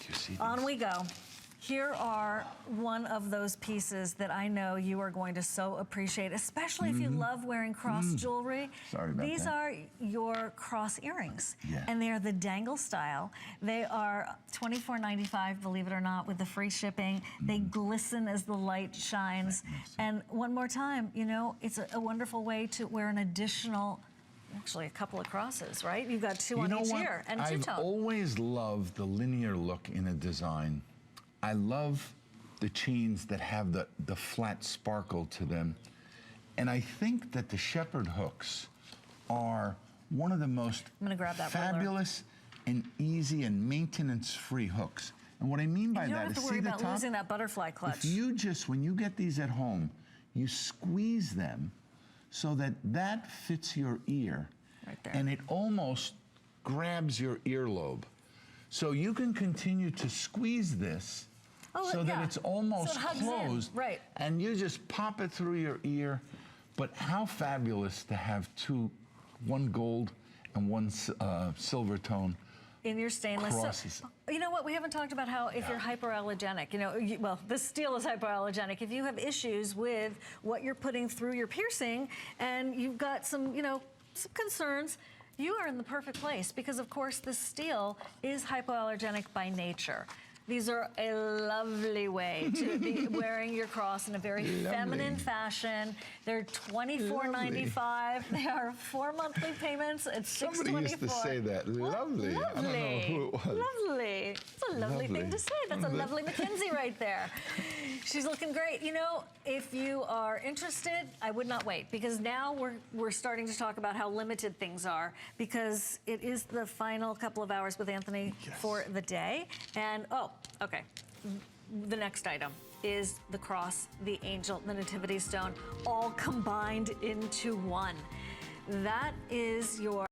you see these? On we go. Here are one of those pieces that I know you are going to so appreciate, especially if you love wearing cross jewelry. Sorry about These that. are your cross earrings, Yeah. and they are the dangle style. They are $24.95, believe it or not, with the free shipping. They glisten as the light shines. And one more time, you know, it's a wonderful way to wear an additional, actually a couple of crosses, right? You've got two on each ear and two-tone. I've always loved the linear look in a design. I love the chains that have the flat sparkle to them. And I think that the shepherd hooks are one of the most fabulous and easy and maintenance-free hooks. And what I mean by that is, you don't have to worry about losing that butterfly clutch. If you just, when you get these at home, you squeeze them so that that fits your ear. Right there. And it almost grabs your earlobe. So you can continue to squeeze this so that it's almost closed. Right. And you just pop it through your ear. But how fabulous to have one gold and one silver tone in your stainless. crosses. So, you know what? We haven't talked about how if you're hyperallergenic, you know, well, this steel is hyperallergenic. If you have issues with what you're putting through your piercing and you've got some, you know, some concerns, you are in the perfect place because, of course, this steel is hypoallergenic by nature. These are a lovely way to be wearing your cross in a very feminine fashion. They're $24.95. They are 4 monthly payments at $6.24. Somebody used to say that. Lovely. Lovely. I don't know who it was. Lovely. It's a lovely thing to say. That's a lovely Mackenzie right there. She's looking great. You know, if you are interested, I would not wait because now we're starting to talk about how limited things are because it is the final couple of hours with Anthony for the day. And, okay. The next item is the cross, the angel, the nativity stone, all combined into one. That is your